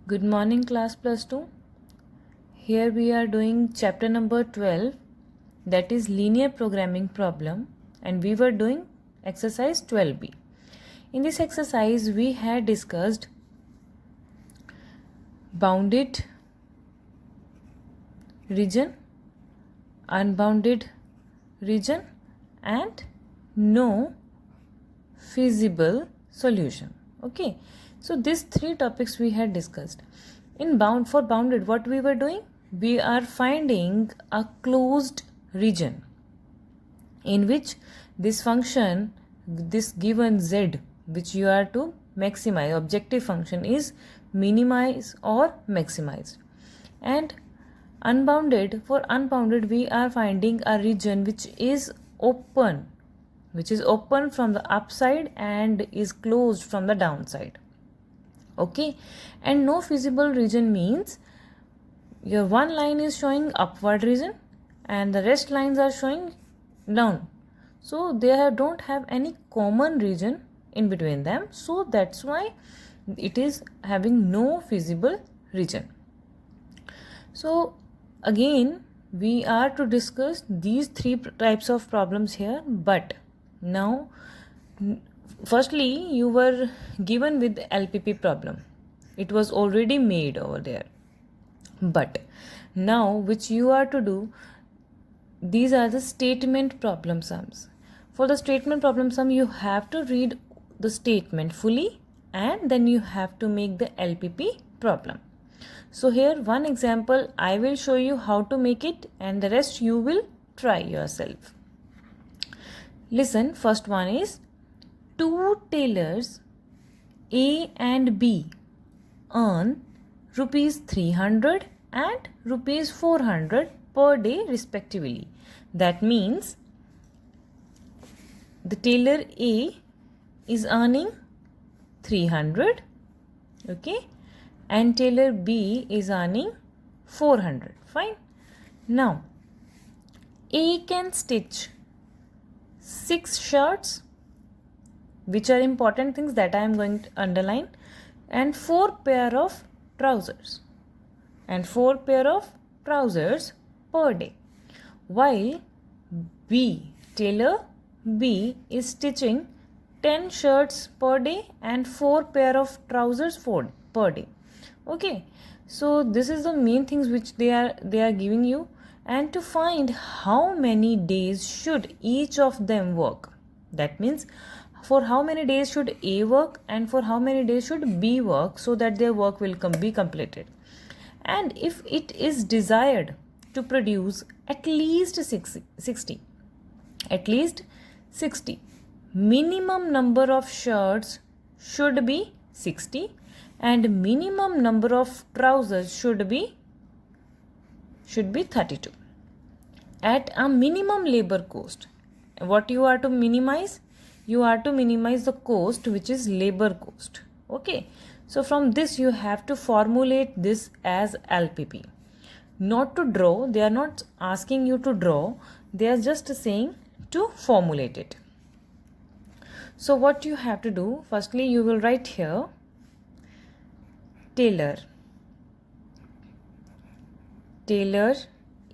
Good morning, class plus 2. Here we are doing chapter number 12, that is linear programming problem, and we were doing exercise 12b. In this exercise we had discussed bounded region, unbounded region and no feasible solution. Okay, so these three topics we had discussed. In bounded, what we were doing, we are finding a closed region in which this function, this given z, which you are to maximize, objective function is minimize or maximize. And unbounded, for unbounded we are finding a region which is open from the upside and is closed from the downside. Okay, and no feasible region means your one line is showing upward region and the rest lines are showing down, so they don't have any common region in between them, so that's why it is having no feasible region. So again we are to discuss these three types of problems here, but now firstly you were given with LPP problem. It was already made over there, but now which you are to do, these are the statement problem sums. For the statement problem sum you have to read the statement fully and then you have to make the LPP problem. So here one example I will show you how to make it and the rest you will try yourself. Listen, first one is two tailors A and B earn rupees 300 and rupees 400 per day respectively. That means the tailor A is earning 300, okay, and tailor B is earning 400. Fine. Now A can stitch 6 shirts, which are important things that I am going to underline, and 4 pair of trousers per day, while tailor B is stitching 10 shirts per day and 4 pair of trousers per day. Okay, so this is the main things which they are giving you, and to find how many days should each of them work. That means for how many days should A work and for how many days should B work, so that their work will be completed. And if it is desired to produce at least 60, minimum number of shirts should be 60 and minimum number of trousers should be 32 at a minimum labor cost. What you are to minimize? You are to minimize the cost, which is labor cost. Okay, so from this you have to formulate this as LPP. Not to draw, they are not asking you to draw, they are just saying to formulate it. So what you have to do, firstly you will write here tailor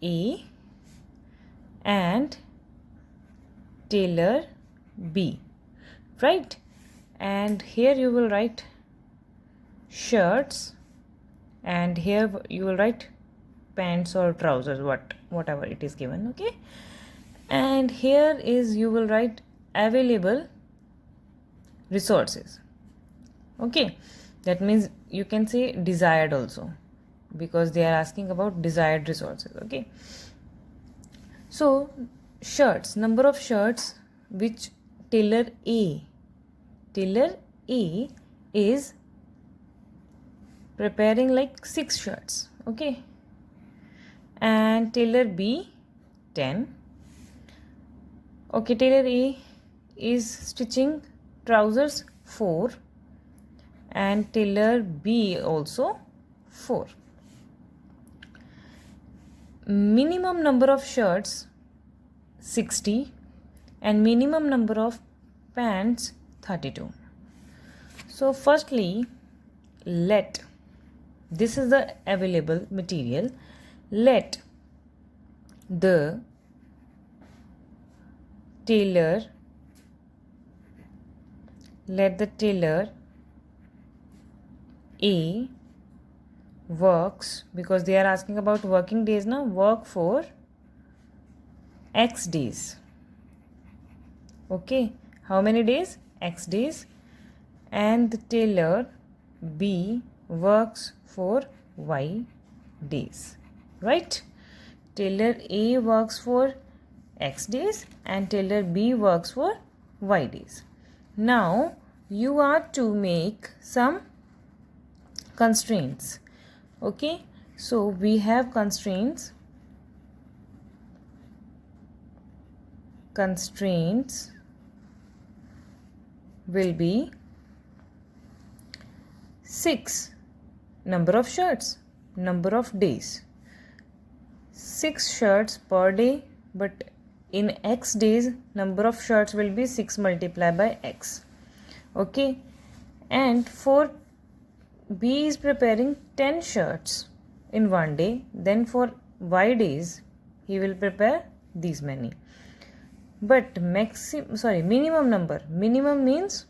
A and tailor B, right? And here you will write shirts and here you will write pants or trousers, whatever it is given. Okay, and here is you will write available resources. Okay, that means you can say desired also, because they are asking about desired resources. Okay, so shirts, number of shirts which tailor A is preparing like 6 shirts. Okay, and tailor B 10. Okay, tailor A is stitching trousers 4 and tailor B also 4. Minimum number of shirts 60 and minimum number of pants 32. So firstly let this is the available material. Let the tailor A works, because they are asking about working days now, work for X days. Okay, how many days? X days. And the tailor B works for Y days, right? Tailor A works for X days and tailor B works for Y days. Now you are to make some constraints. Okay, so we have constraints. Constraints will be 6 number of shirts, number of days. 6 shirts per day, but in X days number of shirts will be 6 multiplied by X. Okay, and for B is preparing 10 shirts in one day, then for Y days he will prepare these many. But minimum number, minimum means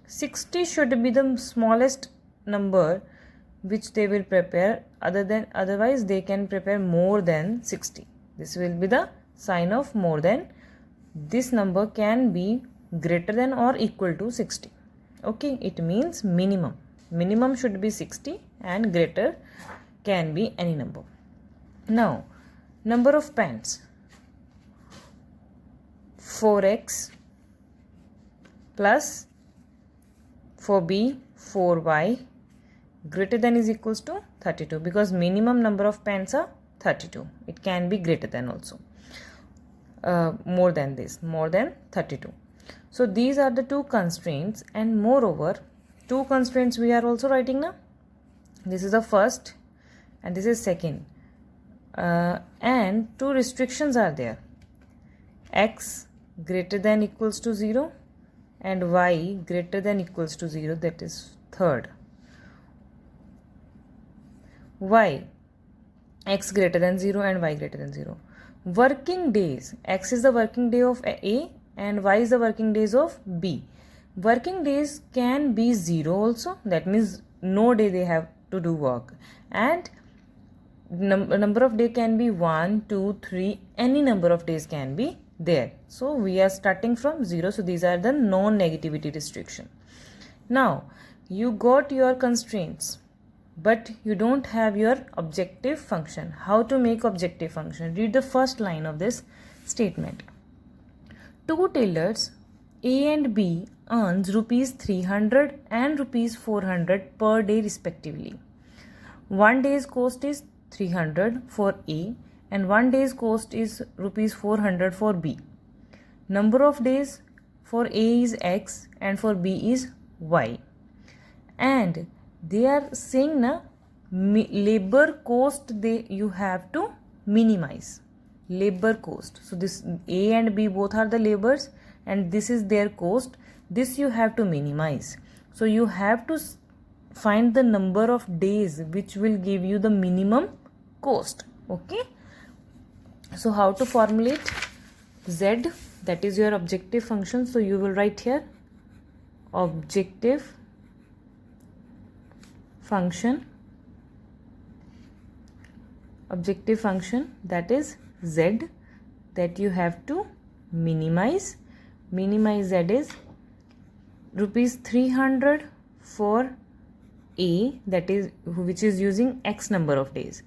60 should be the smallest number which they will prepare, otherwise they can prepare more than 60. This will be the sign of more than. This number can be greater than or equal to 60. Okay, it means minimum should be 60 and greater can be any number. Now number of pants, 4x plus for B 4y greater than is equals to 32, because minimum number of pants are 32. It can be greater than also, more than this, more than 32. So these are the two constraints, and moreover 2 constraints we are also writing now. This is the first and this is second, and 2 restrictions are there. X greater than equals to 0 and Y greater than equals to 0, that is third. Y, X greater than 0 and Y greater than 0. Working days, X is the working day of A and Y is the working days of B. Working days can be 0 also, that means no day they have to do work, and number of day can be 1, 2, 3, any number of days can be there. So we are starting from 0, so these are the non-negativity restriction. Now you got your constraints, but you don't have your objective function. How to make objective function? Read the first line of this statement. 2 tailors A and B earns rupees 300 and rupees 400 per day respectively. One day's cost is 300 for A and one day's cost is rupees 400 for B. Number of days for A is X and for B is Y. And they are saying na labor cost you have to minimize. Labor cost. So this A and B both are the labors and this is their cost. This you have to minimize. So you have to find the number of days which will give you the minimum cost. Okay. So how to formulate Z? That is your objective function. So you will write here objective function, that is Z, that you have to minimize. Minimize Z is rupees 300 for A, that is which is using X number of days,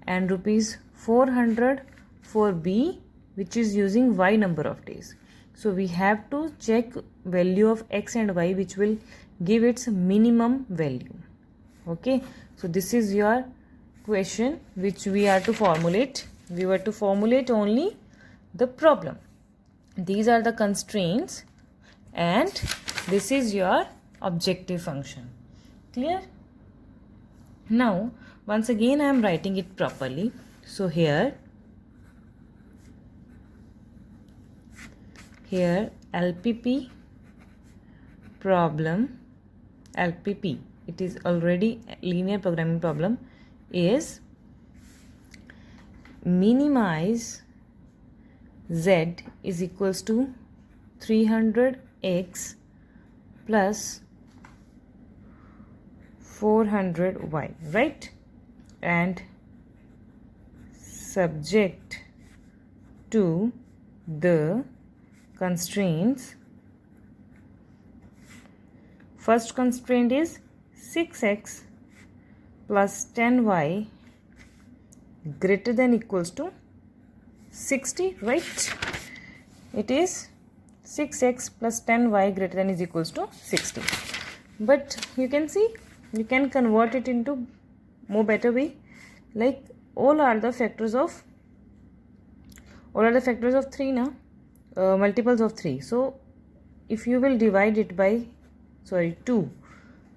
and rupees 400 for B, which is using Y number of days. So we have to check value of X and Y which will give its minimum value. Okay, so this is your question which we are to formulate. We were to formulate only the problem. These are the constraints and this is your objective function. Clear? Now once again I am writing it properly. So here LPP problem, LPP, it is already linear programming problem. is minimize z is equals to 300x plus 400y, right? And subject to the constraints. First constraint is 6x plus 10y greater than equals to 60, right? It is 6x plus 10y greater than is equals to 60. But you can see, you can convert it into more better way, like all are the factors of 3 now, multiples of 3. So if you will divide it by 2,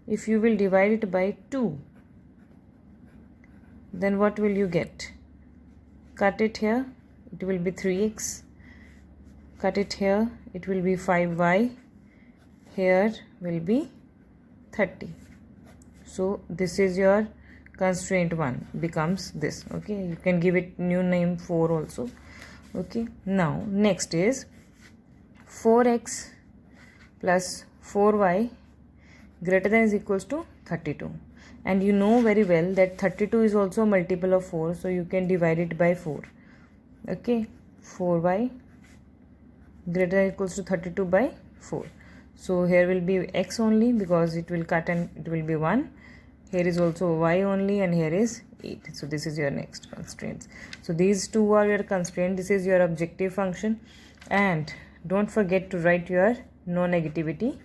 if you will divide it by 2, then what will you get? Cut it here, it will be 3x. Cut it here, it will be 5y. Here will be 30. So this is your constraint 1 becomes this. Okay, you can give it new name 4 also. Okay, now next is 4x plus 4y greater than is equals to 32. And you know very well that 32 is also a multiple of 4, so you can divide it by 4. Okay, 4y greater than equals to 32 by 4. So here will be x only because it will cut and it will be 1. Here is also y only and here is 8. So this is your next constraints. So these two are your constraint. This is your objective function. And don't forget to write your non-negativity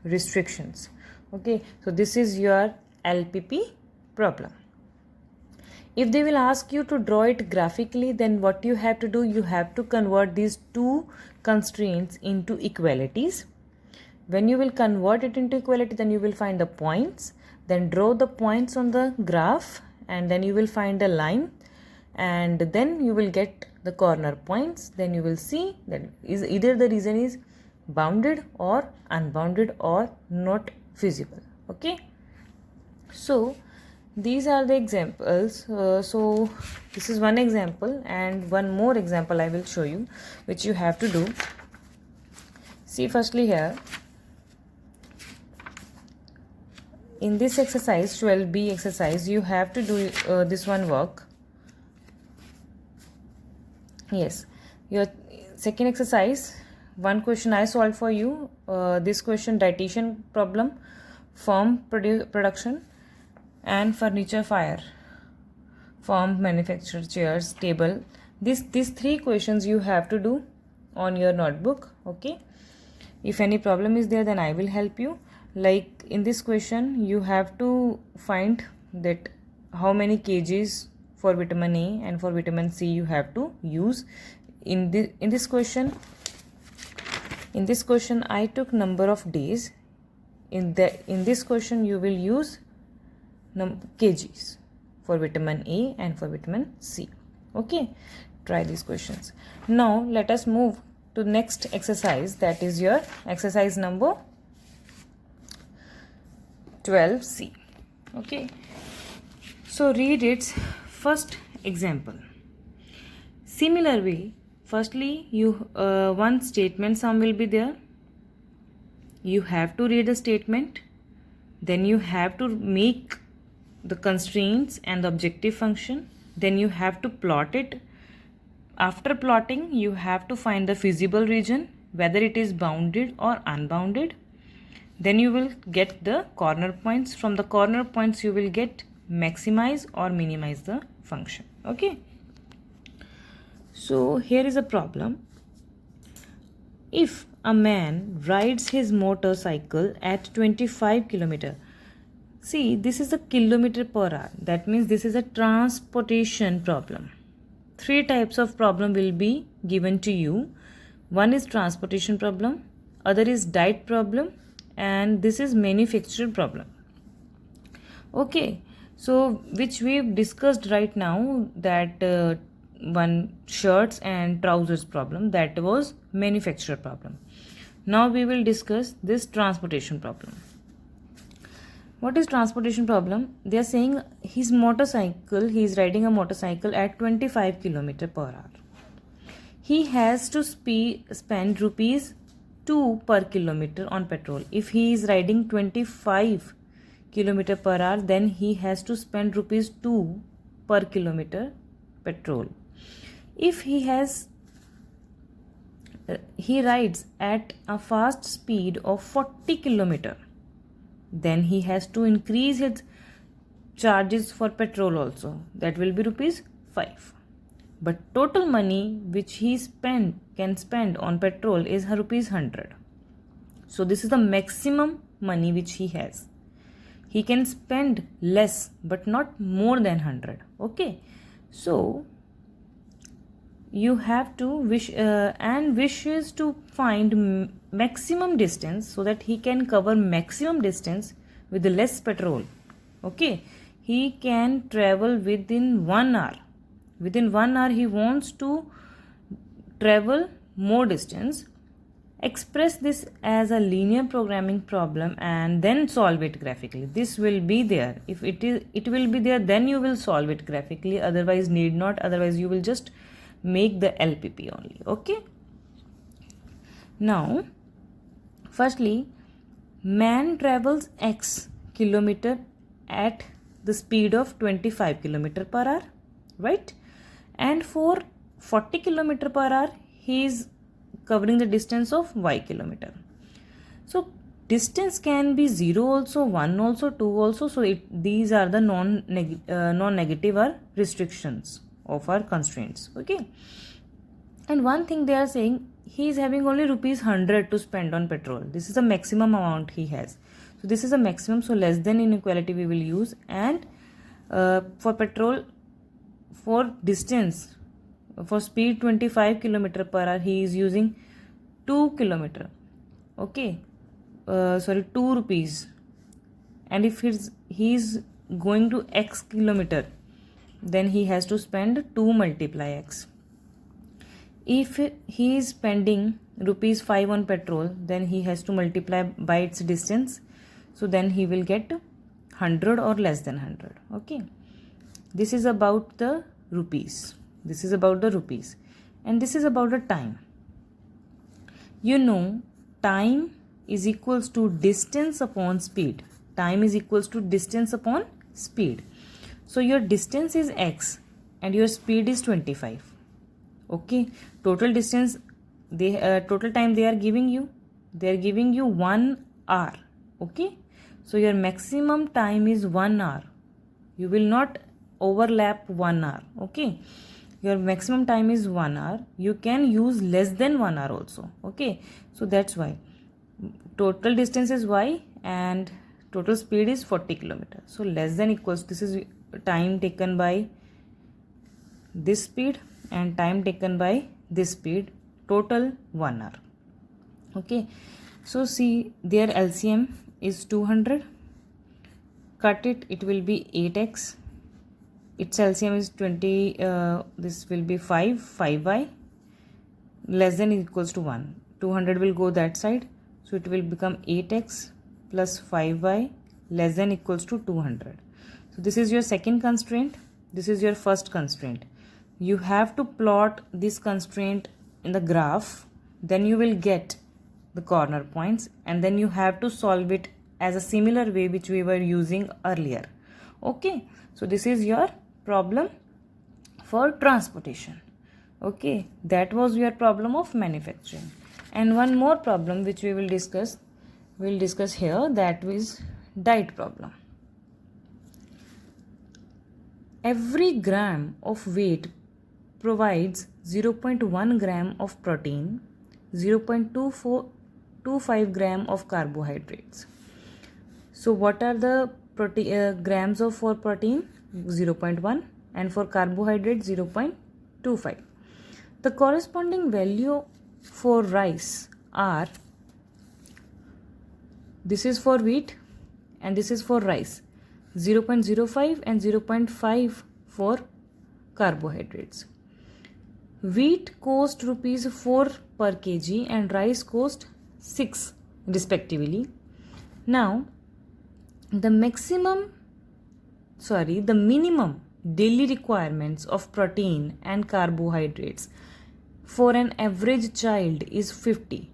restrictions. Okay, so this is your LPP problem. If they will ask you to draw it graphically, then what you have to do, you have to convert these two constraints into equalities. When you will convert it into equality, then you will find the points, then draw the points on the graph, and then you will find a line, and then you will get the corner points. Then you will see that is either the region is bounded or unbounded or not feasible. Okay, so these are the examples. So this is one example, and one more example I will show you, which you have to do. See, firstly here in this exercise 12b exercise, you have to do this one work. Yes, your second exercise, one question I solved for you. This question, dietitian problem, firm production and furniture fire, firm manufactured chairs, table. These three questions you have to do on your notebook. Okay, if any problem is there, then I will help you. Like in this question, you have to find that how many kgs for vitamin A and for vitamin C you have to use. In this question I took number of days. In this question you will use kgs for vitamin A and for vitamin C. Okay, try these questions. Now let us move to next exercise, that is your exercise number 12C. Okay, so read its first example. Similar way, firstly you one statement sum will be there. You have to read the statement, then you have to make the constraints and the objective function, then you have to plot it. After plotting, you have to find the feasible region, whether it is bounded or unbounded. Then you will get the corner points. From the corner points you will get maximize or minimize the function. Okay, so here is a problem. If a man rides his motorcycle at 25 km, see, this is a kilometer per hour. That means this is a transportation problem. Three types of problem will be given to you. One is transportation problem, other is diet problem, and this is manufactured problem. Okay, so which we've discussed right now, that one shirts and trousers problem, that was manufactured problem. Now we will discuss this transportation problem. What is transportation problem? They are saying he is riding a motorcycle at 25 kilometer per hour. He has to spend rupees 2 per kilometer on petrol. If he is riding 25 kilometer per hour, then he has to spend rupees 2 per kilometer petrol. If he rides at a fast speed of 40 kilometer, then he has to increase his charges for petrol also. That will be rupees 5. But total money which he can spend on petrol is rupees 100. So this is the maximum money which he has. He can spend less but not more than 100. Okay. So you have to wishes to find maximum distance so that he can cover maximum distance with less petrol. Okay. He can travel within 1 hour. Within 1 hour he wants to travel more distance. Express this as a linear programming problem and then solve it graphically. This will be there. If it will be there, then you will solve it graphically. Otherwise need not. Otherwise you will just make the LPP only. Okay. Now, firstly, man travels X kilometer at the speed of 25 kilometer per hour, right? And for 40 kilometer per hour, he is covering the distance of Y kilometer. So distance can be 0 also, 1 also, 2 also. So these are the non-negative or restrictions of our constraints. Okay. And one thing they are saying, he is having only rupees 100 to spend on petrol. This is the maximum amount he has. So this is a maximum. So less than inequality we will use. And for petrol, for distance, for speed 25 kilometer per hour, he is using 2 kilometer. Okay. 2 rupees. And if he is going to X kilometer, then he has to spend 2 multiply X. If he is spending rupees 5 on petrol, then he has to multiply by its distance. So then he will get 100 or less than 100. Okay. This is about the rupees. This is about the rupees. And this is about the time. You know, time is equals to distance upon speed. Time is equals to distance upon speed. So your distance is X and your speed is 25. Okay. Total distance, total time they are giving you. They are giving you 1 hour. Okay. So your maximum time is 1 hour. You will not overlap 1 hour. Okay. Your maximum time is 1 hour. You can use less than 1 hour also. Okay. So that's why total distance is Y and total speed is 40 kilometers. So less than equals, this is time taken by this speed and time taken by this speed, total 1 hour. Okay. So see, their LCM is 200. Cut it, it will be 8x. Its LCM is 20. This will be 5y. Less than equals to 1. 200 will go that side. So it will become 8x plus 5y less than equals to 200. So this is your second constraint. This is your first constraint. You have to plot this constraint in the graph. Then you will get the corner points. And then you have to solve it as a similar way which we were using earlier. Okay. So this is your problem for transportation. Okay. That was your problem of manufacturing. And one more problem which we will discuss here, that is diet problem. Every gram of weight provides 0.1 gram of protein, 0.25 gram of carbohydrates. So what are the grams of for protein? 0.1 and for carbohydrate 0.25. The corresponding value for rice are, this is for wheat and this is for rice, 0.05 and 0.5 for carbohydrates. Wheat cost rupees 4 per kg and rice cost 6 respectively. Now the minimum daily requirements of protein and carbohydrates for an average child is 50.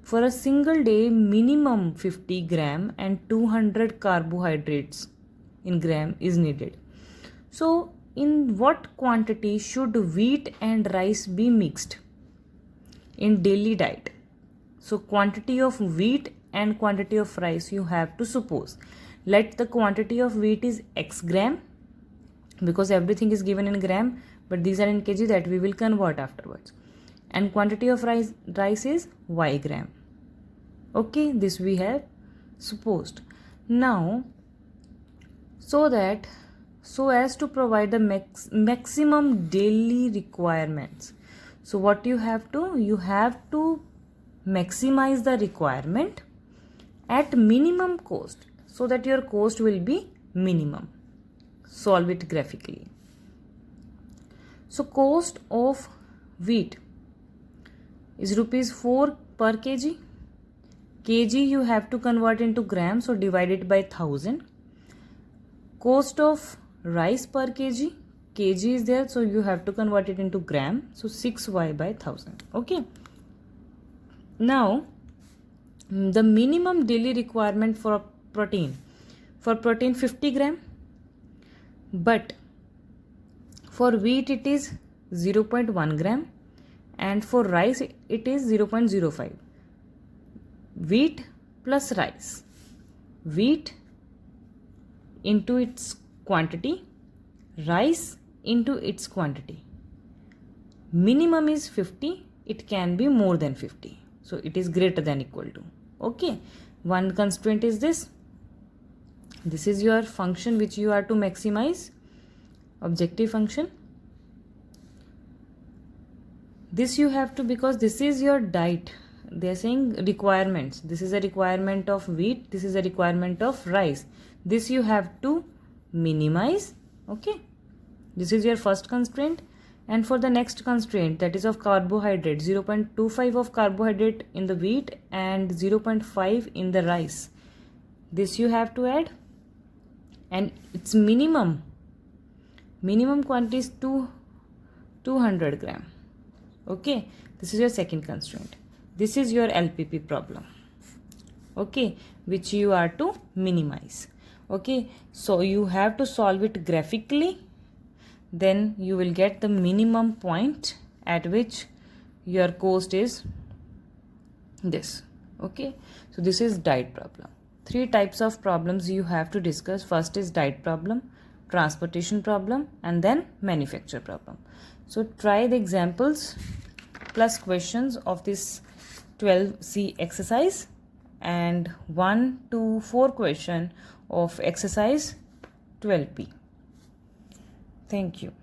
For a single day, minimum 50 gram and 200 carbohydrates in gram is needed. So, in what quantity should wheat and rice be mixed in daily diet? So, quantity of wheat and quantity of rice you have to suppose. Let the quantity of wheat is x gram, because everything is given in gram, but these are in kg, that we will convert afterwards. And quantity of rice is y gram. Okay, this we have supposed. Now, so as to provide the maximum daily requirements. So what you have to maximize the requirement at minimum cost, so that your cost will be minimum. Solve it graphically. So cost of wheat is rupees 4 per kg. Kg you have to convert into grams, so divide it by 1000. Cost of rice per kg, kg is there, so you have to convert it into gram, so 6y by 1000. Okay. Now, the minimum daily requirement for protein 50 gram, but for wheat it is 0.1 gram and for rice it is 0.05. Wheat plus rice, wheat into its quantity, rice into its quantity. Minimum is 50, it can be more than 50. So it is greater than equal to. Okay, one constraint is this. This is your function which you are to maximize, objective function. This you have to, because this is your diet. They are saying requirements. This is a requirement of wheat, this is a requirement of rice. This you have to minimize. Okay, this is your first constraint. And for the next constraint, that is of carbohydrate, 0.25 of carbohydrate in the wheat and 0.5 in the rice. This you have to add, and its minimum quantity is 200 gram. Okay, this is your second constraint. This is your LPP problem. Okay, which you are to minimize. Okay, so you have to solve it graphically. Then you will get the minimum point at which your cost is this. Okay, so this is diet problem. 3 types of problems you have to discuss. First is diet problem, transportation problem, and then manufacture problem. So try the examples plus questions of this 12C exercise and 1 to 4 question of exercise 12B. Thank you.